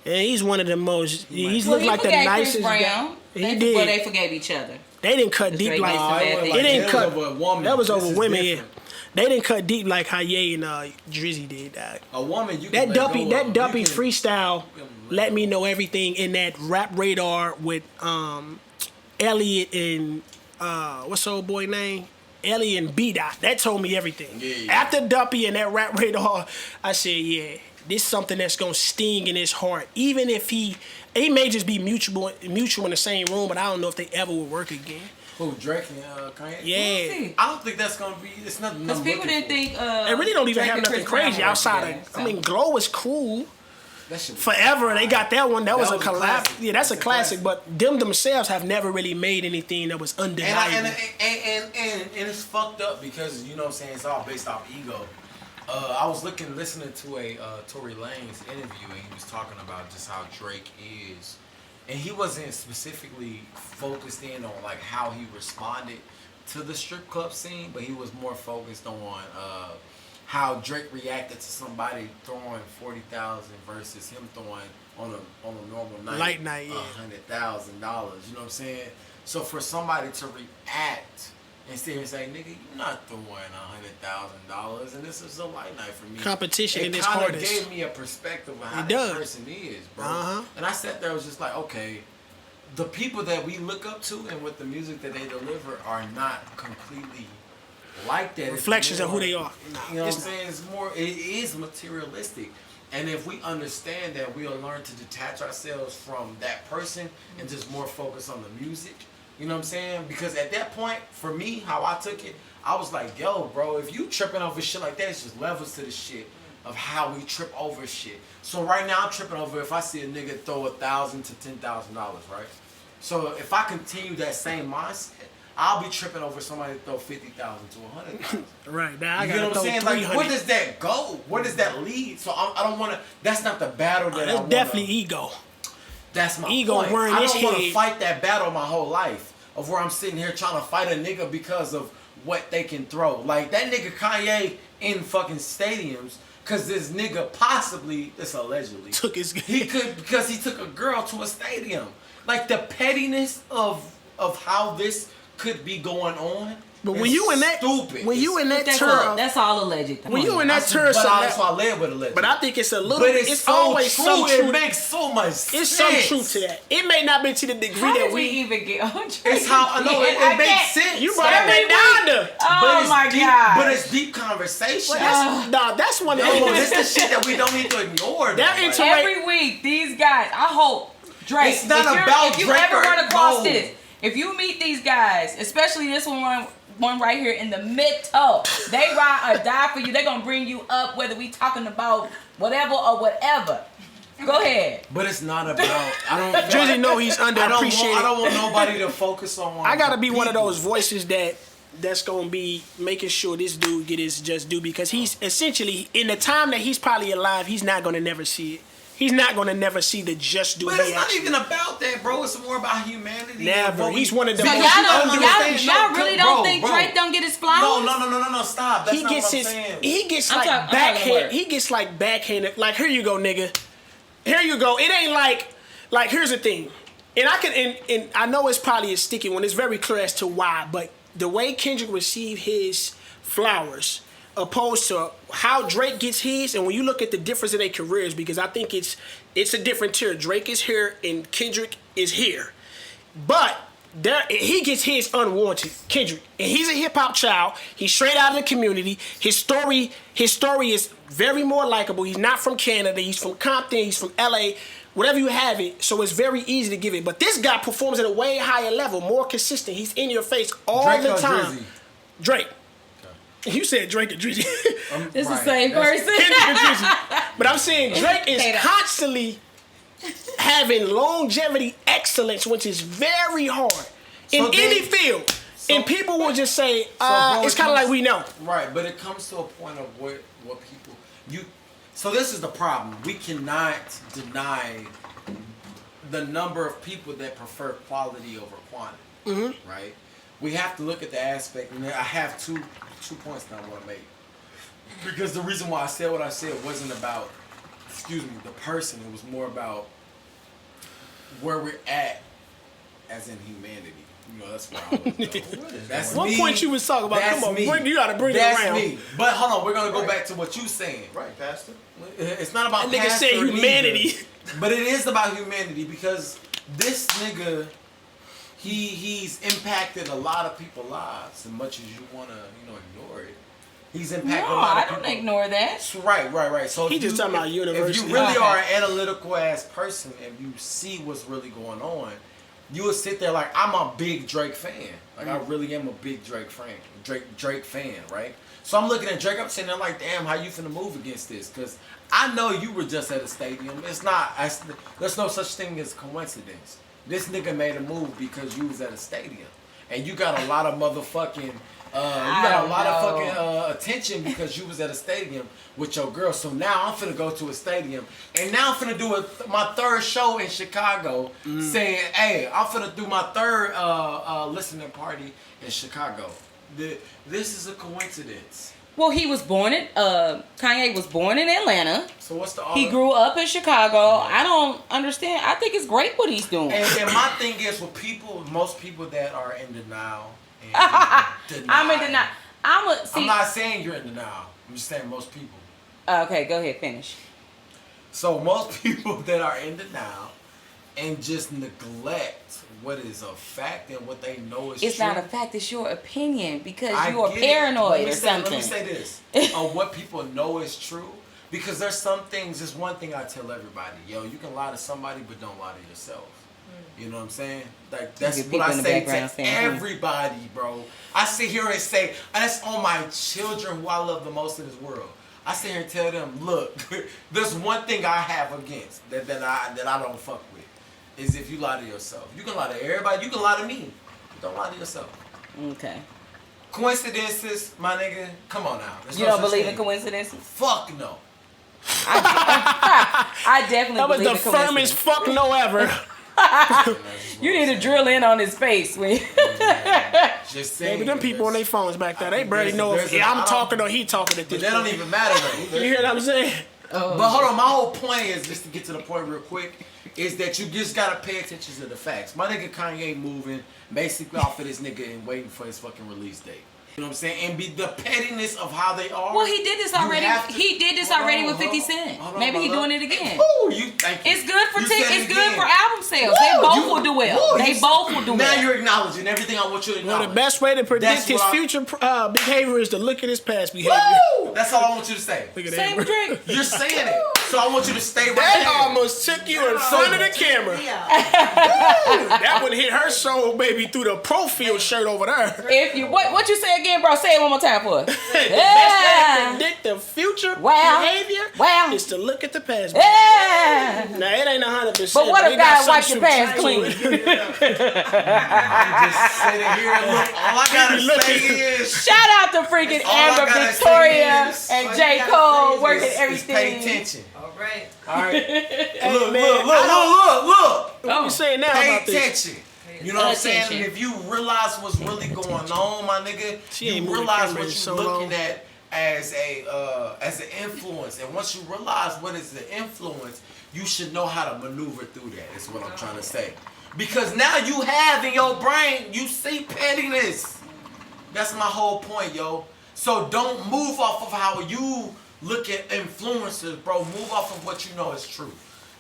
he's one of the most. He's him. Well, looked he like the forgave nicest Chris guy. Brown. He Well, did. they forgave each other. They didn't cut deep Drake like is Nah, bad it wasn't thing. like It didn't that. cut. It was over a woman. That was This over is women. Yeah, different. they didn't cut deep like how Ye and Drizzy did. Dog. A woman, you can That let Duppy, go that of. Duppy You can- freestyle let me know everything in that rap radar with Elliot and what's the old boy name? Elliot and B Dot. That told me everything. Yeah. After Duppy and that rap radar, I said, yeah, this is something that's gonna sting in his heart. Even if he may just be mutual in the same room, but I don't know if they ever would work again. Who, Drake and Kanye? Yeah. I don't think that's gonna be. It's nothing. Because I'm people looking didn't for. think. They really don't even Drake have and nothing Chris Brown crazy were outside together, of. so. I mean, Glow is cool. That shit was Forever, they got that one. That was a was a collab. classic. Yeah, that's a That's a classic. classic. But them themselves have never really made anything that was And undeniable. and it's fucked up because you know what I'm saying, it's all based off ego. I was listening to a Tory Lanez interview and he was talking about just how Drake is, and he wasn't specifically focused in on like how he responded to the strip club scene, but he was more focused on how Drake reacted to somebody throwing 40,000 versus him throwing on a normal night, Light night, yeah. $100,000. You know what I'm saying? So for somebody to react and sit here and say, nigga, you're not throwing $100,000, and this is a light night for me. Competition in it this kind of hardest. gave me a perspective of how It that does. person is, bro. Uh-huh. And I sat there, I was just like, okay, the people that we look up to and with the music that they deliver are not completely like that. It's Reflections of more- who they are. You know what I'm saying? It is materialistic. And if we understand that, we'll learn to detach ourselves from that person and just more focus on the music. You know what I'm saying? Because at that point, for me, how I took it, I was like, yo, bro, if you tripping over shit like that, it's just levels to the shit of how we trip over shit. So right now, I'm tripping over if I see a nigga throw $1,000 to $10,000, right? So if I continue that same mindset, I'll be tripping over somebody that throw 50,000 to 100,000. Right now, I You gotta know what I'm throw saying? 300. Like, where does that go? Where does that lead? So I don't want to. That's not the battle that I It's want. definitely ego. That's my ego point. wearing I his don't want to head. fight that battle my whole life of where I'm sitting here trying to fight a nigga because of what they can throw. Like that nigga Kanye in fucking stadiums because this nigga possibly, this allegedly, Took his. he could because he took a girl to a stadium. Like the pettiness of how this could be going on. But is when you in that, stupid. when you in that That's turn, all, that's all alleged. Come when on you in now. that turn, That's why I led with alleged. but I think it's a little. But It's so always true. some It truth. makes so much sense. It's some truth to that. It may not be to the degree How that did we even get on track? It's how I know it makes sense. You brought Every that down there. Oh it's my deep, god! But it's deep conversation. That's one of No, the this is the shit that we don't need to ignore. That though. inter- Every week, these guys. I hope Drake. It's not if about if you Drake ever or- run across no. this, if you meet these guys, especially this one right here in the middle, they ride or die for you. They're gonna bring you up whether we talking about whatever or whatever. Go ahead. But it's not about. I don't. Drizzy know he's I underappreciated. don't want nobody to focus on. I gotta be one of people. those voices that's gonna be making sure this dude get his just due because he's essentially in the time that he's probably alive, he's not gonna never see it. He's not gonna never see the just due. But it's he not actually- even about that, bro. It's more about humanity. Never. and what He's we- one of the So most- y'all Because you don't, y'all, understand, y'all really don't bro, think bro. Drake don't get his flowers? No. Stop. That's He not gets what I'm his. saying. He gets I'm like talking backhand. word. He gets like backhanded. Like here you go, nigga. Here you go. It ain't like here's the thing, and I can and I know it's probably a sticky one. It's very clear as to why, but the way Kendrick received his flowers, opposed to how Drake gets his, and when you look at the difference in their careers, because I think it's a different tier. Drake is here and Kendrick is here, but. He gets his unwarranted, Kendrick, and he's a hip hop child. He's straight out of the community. His story is very more likable. He's not from Canada. He's from Compton. He's from LA. Whatever you have it, so it's very easy to give it. But this guy performs at a way higher level, more consistent. He's in your face all Drake the or time. Drizzy? Drake. You said Drake or Drizzy. It's the Right. same That's- person. Kendrick or Drizzy. But I'm saying Drake is Say that. constantly having longevity excellence, which is very hard in So then- any field. And people will just say, bro, it's it kind of comes- like we know. Right, but it comes to a point of what people you. So this is the problem. We cannot deny the number of people that prefer quality over quantity. Mm-hmm. Right. We have to look at the aspect, and I have two points that I want to make. Because the reason why I said what I said wasn't about, the person. It was more about where we're at as in humanity. You know, that's where I was going. That's One me. point you was talking about, That's come on, me. you gotta bring That's it around. me. But hold on, we're gonna go Right. back to what you saying. Right, Pastor. It's not about That nigga pastor said either, humanity. but it is about humanity because this nigga, he's impacted a lot of people's lives. As much as you wanna, ignore it, he's impacted No, a lot I of don't people. ignore that. So, right. So He if just talking about If university. you really Okay. are an analytical ass person and you see what's really going on, you would sit there like, I'm a big Drake fan. Like I really am a big Drake fan. Drake fan, right? So I'm looking at Drake. I'm sitting there like, damn, how you finna move against this? Because I know you were just at a stadium. It's not. There's no such thing as coincidence. This nigga made a move because you was at a stadium, and you got a lot of motherfucking. You got a lot of fucking attention because you was at a stadium with your girl. So now I'm finna go to a stadium, and now I'm finna do my third show in Chicago, saying, "Hey, I'm finna do my third listening party in Chicago." This is a coincidence. Well, he was born in Kanye was born in Atlanta. So what's the? He grew up in Chicago. I don't understand. I think it's great what he's doing. And my thing is with most people that are in denial and just deny. I'm in denial. I'm not saying you're in denial. I'm just saying most people. Okay, go ahead, finish. So most people that are in denial and just neglect what is a fact and what they know is It's true. not a fact, it's your opinion because I you are get it. paranoid or something. Let me say this. Of what people know is true. Because there's some things, there's one thing I tell everybody. Yo, you can lie to somebody, but don't lie to yourself. You know what I'm saying? Like, that's Get what I people in the say background to saying, everybody, bro. I sit here and say, and that's on my children who I love the most in this world. I sit here and tell them, look, there's one thing I have against that I don't fuck with. Is if you lie to yourself. You can lie to everybody. You can lie to me. But don't lie to yourself. Okay. Coincidences, my nigga. Come on now. There's You no don't such believe thing. in coincidences? Fuck no. I definitely That was believe the in coincidence. firmest fuck no ever. You need to drill in on his face. When Just saying. Maybe them people on their phones back there, they barely know if there's a- I'm talking or he talking at But this that don't point. even matter though. You hear what I'm saying? But hold on, my whole point is, just to get to the point real quick, is that you just gotta pay attention to the facts. My nigga Kanye moving basically off of this nigga and waiting for his fucking release date. You know what I'm saying? And be the pettiness of how they are. well, he did this you already. have to- He did this Hold already on, with 50 hold on, Cent. hold on, Maybe my he love. doing it again. Ooh, you thank you. It's good for You said it's it good again. for album sales. Woo, They both you- will do well. woo, They you- both will do Now well. you're acknowledging everything I want you to Well, acknowledge. the best way to predict That's his what I- future behavior is to look at his past behavior. Woo! That's all I want you to say. Look at Same that. with Drake. You're saying it. So I want you to stay right That there. almost took you in front of the camera. Yeah. That would hit her soul, baby, through the profile shirt over there. If you what you say again, bro? Say it one more time for us. The best way to Yeah. predict the future Wow. behavior Wow. is to look at the past. Yeah. Now, it ain't 100%. But what it if got God some wiped your past truth clean? to it. I'm just sitting here and look. All I gotta say is. Shout out to freaking All I Amber gotta Victoria say and all J. you gotta Cole say is working Just pay everything. attention. All right. All right. Hey, Look, man, look. What you saying now Pay about this? attention. You know what I'm saying? Attention. And if you realize what's really going on, my nigga, She ain't you moved the realize camera what in you're so looking long. at as an influence. And once you realize what is the influence, you should know how to maneuver through that. Is what I'm trying to say. Because now you have in your brain, you see pettiness. That's my whole point, yo. So don't move off of how you look at influencers, bro. Move off of what you know is true.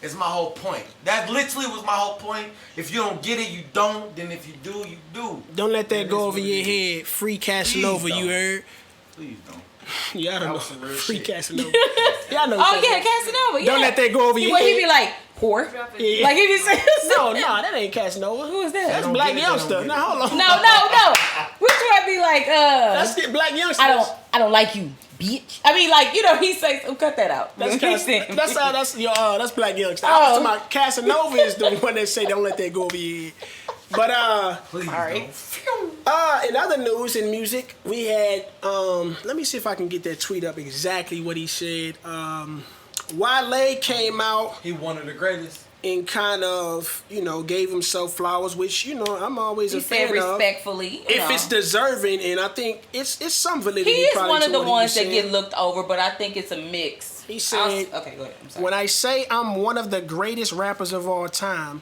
Is my whole point. That literally was my whole point. If you don't get it, you don't. Then if you do, you do. Don't let that That go is over what your it is. head. Free Casanova, Please you don't. heard? Please don't. Yeah, I That don't was some know. real Free shit. Casanova. Yeah, I know. Oh yeah, Casanova. Yeah. Don't let that go over your What he head. be like, whore? Yeah. Like he be saying. No, that ain't Casanova. Who is that? That's don't Black get it, they don't Youngster. get Now it. hold on. No. Which one be like? That's the Black Youngster. I don't like you, bitch. I mean, like, you know, he says, cut that out. That's He said- that's Black Youngster. Oh. I was talking about Casanova is the one that say don't let that go over your head. But Please right. don't. in other news and music, we had let me see if I can get that tweet up exactly what he said. Wale came out He one of the greatest. and kind of, gave himself flowers, which, I'm always He a said fan of. respectfully. you If know. it's deserving, and I think it's some validity. He is probably one of to the what he ones was that saying. get looked over, but I think it's a mix. He said, okay, go ahead. I'm sorry. When I say I'm one of the greatest rappers of all time,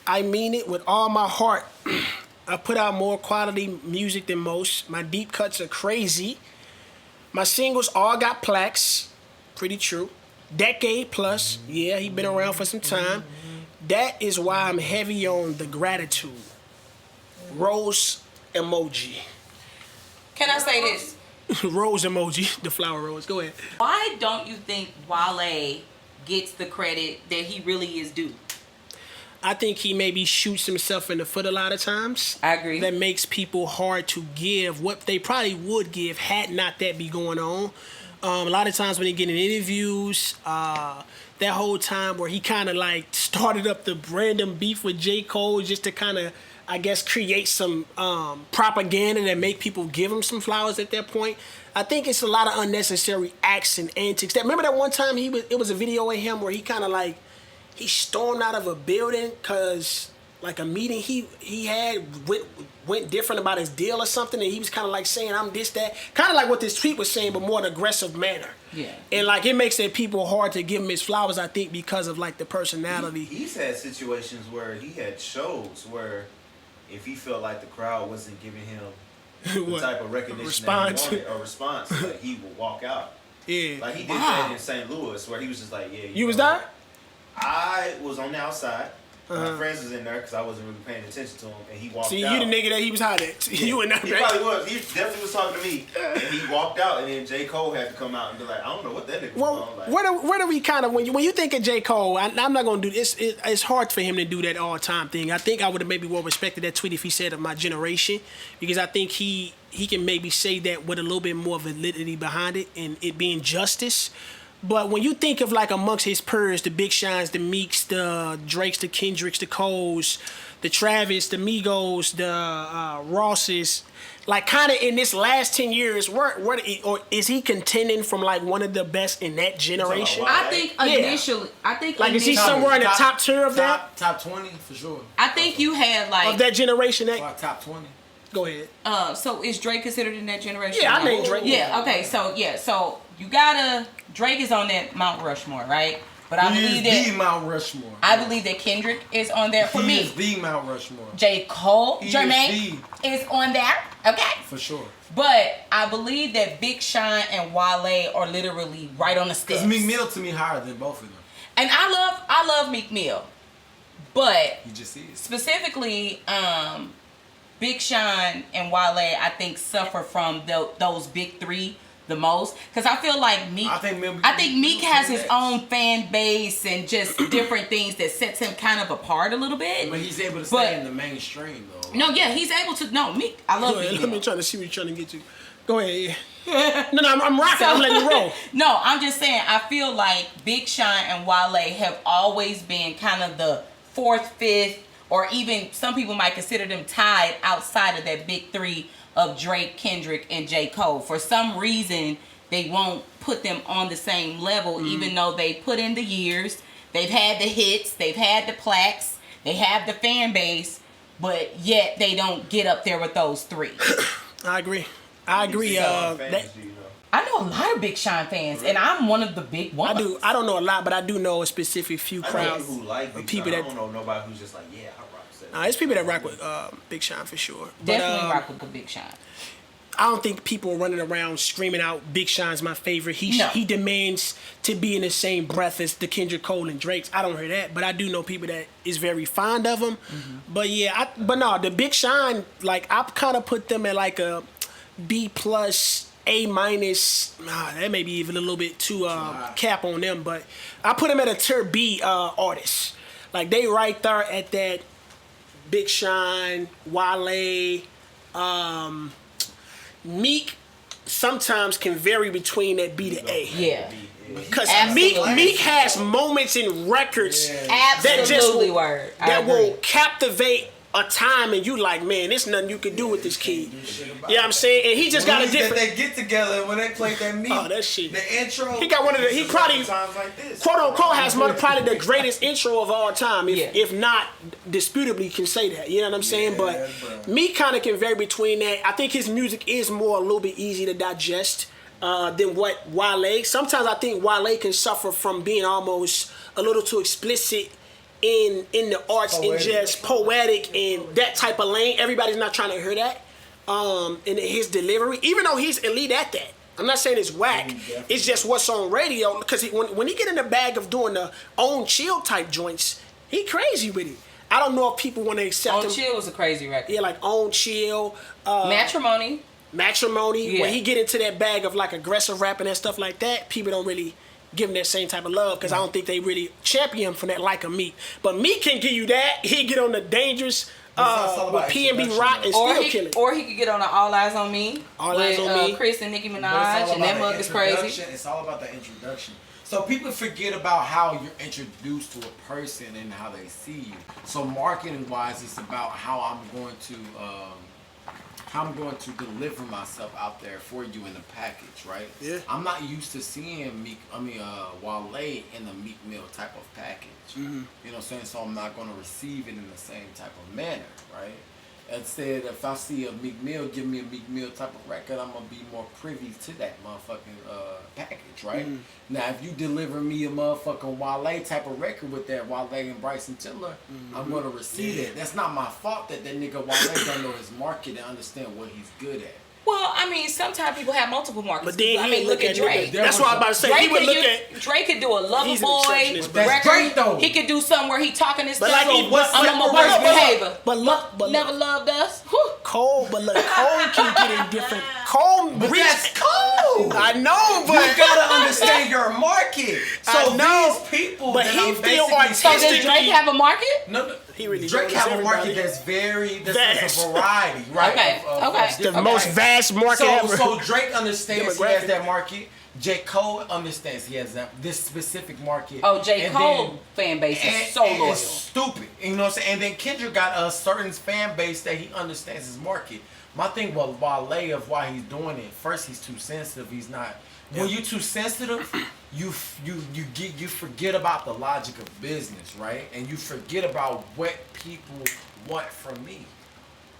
I mean it with all my heart. I put out more quality music than most. My deep cuts are crazy. My singles all got plaques. Pretty true. Decade plus. Yeah, he been around for some time. That is why I'm heavy on the gratitude. Rose emoji. Can I say this? Rose emoji. The flower rose. Go ahead. Why don't you think Wale gets the credit that he really is due? I think he maybe shoots himself in the foot a lot of times. I agree. That makes people hard to give what they probably would give had not that be going on. A lot of times when they get in interviews, that whole time where he kind of like started up the random beef with J. Cole just to kind of, I guess, create some propaganda that make people give him some flowers at that point. I think it's a lot of unnecessary acts and antics. Remember that one time it was a video of him where he kind of like, he stormed out of a building because like a meeting he had went different about his deal or something, and he was kind of like saying I'm this, that, kind of like what this tweet was saying, but more in an aggressive manner. Yeah. And like it makes it people hard to give him his flowers, I think, because of like the personality. He's had situations where he had shows where if he felt like the crowd wasn't giving him the What? type of recognition Response. that he wanted, or response, like he would walk out. Yeah. Like he did that in St. Louis, where he was just like, yeah. You was know, there? I was on the outside. My friends was in there because I wasn't really paying attention to him, and he walked See, out. you the nigga that he was hot at. You in there, He right? probably was. He definitely was talking to me, and he walked out, and then J. Cole had to come out and be like, I don't know what that nigga was Well, on. Like, where do we kind of when you think of J. Cole? I'm not gonna do this. It's hard for him to do that all time thing. I think I would have maybe well respected that tweet if he said of my generation, because I think he can maybe say that with a little bit more validity behind it and it being justice. But when you think of like amongst his peers, the Big Shines, the Meeks, the Drakes, the Kendricks, the Coles, the Travis, the Migos, the Rosses, like kind of in this last 10 years, or is he contending from like one of the best in that generation? Wale? I think initially, Like is he somewhere in the top tier of that? Top 20 for sure. I think you had like Of that generation? That Top 20. go ahead. So is Drake considered in that generation? Yeah, I named Drake. Yeah. Okay. So you gotta Drake is on that Mount Rushmore, right? But I believe He is the that Mount Rushmore. I believe that Kendrick is on there for He me. is the Mount Rushmore. J. Cole, He Jermaine is on there. Okay. For sure. But I believe that Big Sean and Wale are literally right on the steps. Because Meek Mill to me higher than both of them. And I love Meek Mill, but He just is. specifically, Big Sean and Wale, I think suffer from those big three the most, because I feel like Meek. I think Meek has his own fan base and just different things that sets him kind of apart a little bit. But he's able to stay in the mainstream though. No, yeah, he's able to. No, Meek. I love Go Meek ahead. Mill. Let me try to see what you're trying to get to. Go ahead. Yeah. No, I'm rocking. I'm letting you roll. No, I'm just saying, I feel like Big Sean and Wale have always been kind of the fourth, fifth, or even some people might consider them tied outside of that big three of Drake, Kendrick, and J. Cole. For some reason, they won't put them on the same level, even though they put in the years. They've had the hits, they've had the plaques, they have the fan base, but yet they don't get up there with those three. I agree. I know a lot of Big Sean fans, and I'm one of the big ones. I do. I don't know a lot, but I do know a specific few I know crowds people who like Big people Sean. that. I don't know nobody who's just like, yeah, I rock that. It's people that rock with Big Sean for sure. Definitely rock with the Big Sean. I don't think people are running around screaming out Big Sean's my favorite. He demands to be in the same breath as the Kendrick Cole and Drake's. I don't hear that, but I do know people that is very fond of him. But yeah, the Big Sean, like I kind of put them at like a B plus, A minus. That may be even a little bit too cap on them, but I put them at a tier B artist. Like they right there at that Big Sean, Wale, Meek sometimes can vary between that B to A. Yeah. Because Absolutely. Meek has moments in records that Absolutely that will captivate a time, and you like, man, there's nothing you can do with this kid. You know what I'm saying? And he just got a different. That they get together when they play that Meek. Oh, that shit. The intro. He got one of the. He probably times like this. quote unquote has probably the greatest intro of all time, Yeah. if not disputably can say that. You know what I'm saying? But me kind of can vary between that. I think his music is more a little bit easy to digest than what Wale. Sometimes I think Wale can suffer from being almost a little too explicit in the arts and just poetic and that type of lane. Everybody's not trying to hear that. In his delivery, even though he's elite at that. I'm not saying it's whack. It's just what's on radio. Because when he get in the bag of doing the own chill type joints, he crazy with it. I don't know if people want to accept him. On Chill was a crazy record. Yeah, like on chill. Matrimony. Yeah. When he get into that bag of like aggressive rapping and stuff like that, people don't really give him that same type of love because I don't think they really champion him for that like a Meek. But Meek can give you that. He get on the dangerous with PNB Rock and still kill it. Or he could get on the All Eyes on Me. All Eyes on Me. Chris and Nicki Minaj, and that mug is crazy. It's all about the introduction. So people forget about how you're introduced to a person and how they see you. So marketing wise, it's about how I'm going to deliver myself out there for you in the package, right? Yeah. I'm not used to seeing Wale in the Meek Mill type of package. You know what I'm saying? So I'm not going to receive it in the same type of manner, right? and said if I see a Meek Mill give me a Meek Mill type of record, I'm gonna be more privy to that motherfucking package, right? Now, if you deliver me a motherfucking Wale type of record with that Wale and Bryson Tiller, I'm gonna receive it. That's not my fault that nigga Wale don't know his market and understand what he's good at. Well, I mean, sometimes people have multiple markets. But then I mean, look at Drake. That's what I'm about to say. He would look at. Drake could do a Lover He's an Boy exceptionist, but that's record. Drake, though. He could do something where he talking his But stuff. like he- but- I'm a but- worst but- behavior. but look- but never look. loved us. Whew. Cole, but look, Cole can get in different. Cole, But reach- that's cool. I know, but You gotta understand your market. So I know, these people, but that he I'm feel basically So does artistic. Drake have a market? No, He really Drake knows have a market everybody. that's very that's Vast. a variety, right? Okay, okay. the different most types. vast market ever. So Drake understands he has Demographic. that market. J. Cole understands he has this specific market. Oh, J. And Cole fan base is so and loyal. it's stupid. You know what I'm saying? And then Kendrick got a certain fan base that he understands his market. My thing with Wale of why he's doing it, first he's too sensitive. He's not. When you're too sensitive, you forget about the logic of business, right? And you forget about what people want from me,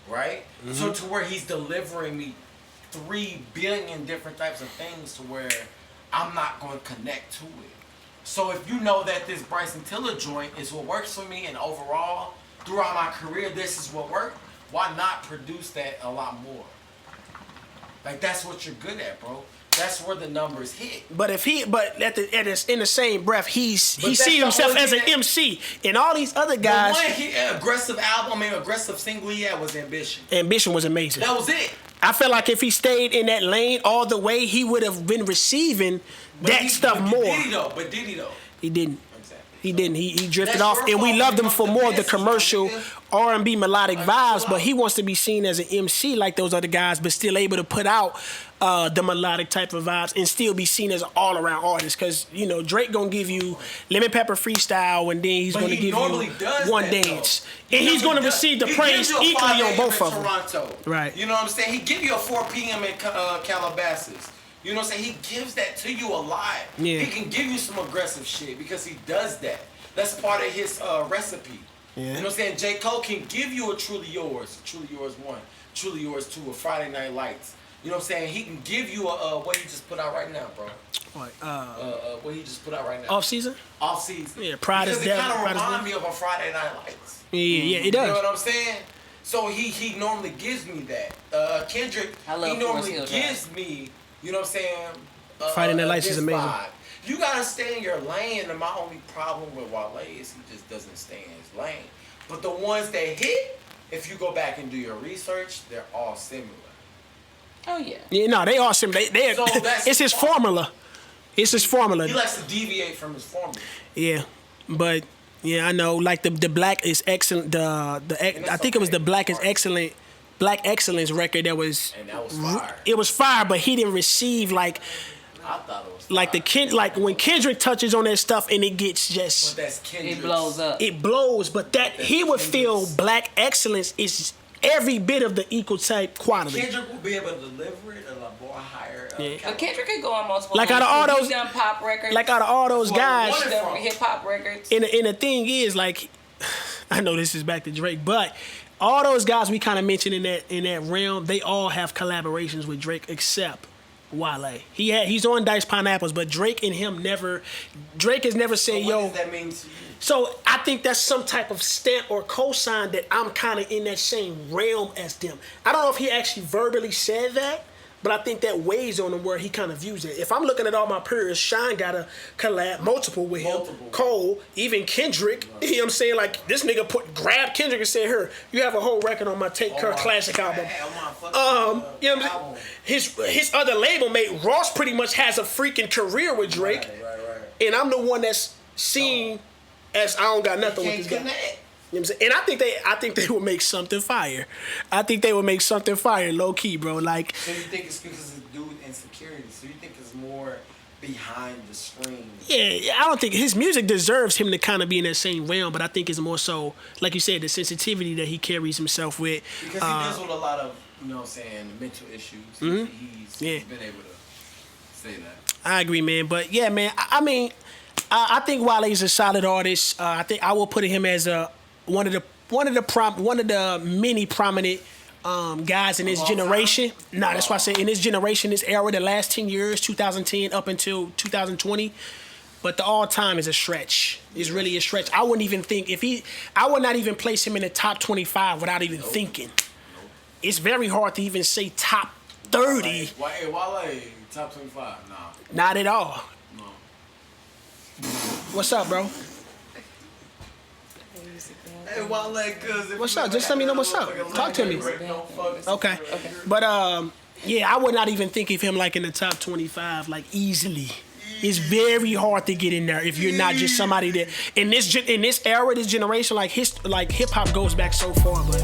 right? So to where he's delivering me 3 billion different types of things to where I'm not going to connect to it. So if you know that this Bryson Tiller joint is what works for me and overall throughout my career this is what worked, why not produce that a lot more? Like that's what you're good at, bro. That's where the numbers hit. But if he, but in the same breath, he that's see the himself only as an thing that- MC, and all these other guys. The one aggressive album and aggressive single he had was Ambition. Ambition was amazing. That was it. I feel like if he stayed in that lane all the way, he would have been receiving stuff more. Did he though? He didn't. Exactly. He didn't. He drifted That's off, your and we fault loved when him it for comes to more of the business, my commercial nigga. R&B melodic Like, vibes. chill But out. he wants to be seen as an MC like those other guys, but still able to put out the melodic type of vibes and still be seen as an all-around artist. Because Drake gonna give you Lemon Pepper freestyle, and then he's But gonna he give normally you does One that, Dance, though. and He he's gonna normally does. receive the He praise gives you a equally 5 on a.m. both in of them. Toronto. Right. You know what I'm saying? He give you a 4 p.m. in Calabasas. You know what I'm saying? He gives that to you a lot. Yeah. He can give you some aggressive shit because he does that. That's part of his recipe. Yeah. You know what I'm saying? J. Cole can give you a Truly Yours 1, Truly Yours 2, a Friday Night Lights. You know what I'm saying? He can give you a what he just put out right now, bro. What, What he just put out right now. off season? Off season. Yeah, Pride is Because it Death, kind of Pride is reminds Death. me of a Friday Night Lights. Yeah, it You know does. what I'm saying? So he normally gives me that. Kendrick, I love he normally Forest Hill Drive. gives me, you know what I'm saying? Friday Night Lights is this amazing. vibe. You gotta stay in your lane, and my only problem with Wale is he just doesn't stay in his lane. But the ones that hit, if you go back and do your research, they're all similar. Oh yeah. Yeah, no, they are similar. They So that's it's his fine. formula. It's his formula. He likes to deviate from his formula. Yeah, but yeah, I know. Like the Black is excellent. I think it was the Black is excellent. Black Excellence record that was. And that was fire. It was fire, but he didn't receive like I thought it was like fire. like when Kendrick touches on that stuff and it gets But just that's Kendrick's. It blows up. it blows. But that he would feel Black Excellence is every bit of the equal type quality. Kendrick will be able to deliver it at a more higher. Yeah. But Kendrick could go on multiple. Like out of lanes. all He's those- done pop records. Like out of all those Well, guys, one He's done hip hop records. And the thing is, like, I know this is back to Drake, but all those guys we kind of mentioned in that realm, they all have collaborations with Drake except Wale. He's on Diced Pineapples, but Drake and him never. Drake has never said, What "Yo." does that mean to you? So I think that's some type of stamp or cosign that I'm kind of in that same realm as them. I don't know if he actually verbally said that, but I think that weighs on him where he kind of views it. If I'm looking at all my peers, Shine got a collab, multiple with him, Cole, even Kendrick. You know what I'm saying? Like, this nigga grabbed Kendrick and said, "Here, you have a whole record on my Take Care classic album." You know what I'm saying? His other label mate, Ross, pretty much has a freaking career with Drake. Right. And I'm the one that's seen as I don't got nothing with Can't this guy. connect. You know what I'm saying? And I think they will make something fire. I think they will make something fire, low key, bro. Like, So you think it's because of dude insecurity? So you think it's more behind the screen? yeah, I don't think his music deserves him to kind of be in that same realm, but I think it's more so, like you said, the sensitivity that he carries himself with. Because he deals with a lot of, you know what I'm saying, mental issues. He's Yeah. been able to say that. I agree, man. But yeah, man. I mean, I think Wale is a solid artist. I think I will put him as one of the one of the many prominent guys in this generation. Nah, that's why I say in this generation, this era, the last 10 years, 2010 up until 2020. But the all-time is a stretch. It's really a stretch. I wouldn't even think I would not even place him in the top 25 without even thinking. It's very hard to even say top 30. Hey, Wale, top 25? Nah. Not at all. No. What's up, bro? Hey, Wale, cuz. What's up? Just let me know what's up. Talk to me. Okay. But yeah, I would not even think of him like in the top 25, like easily. It's very hard to get in there if you're not just somebody that in this era, this generation, like hip hop goes back so far, but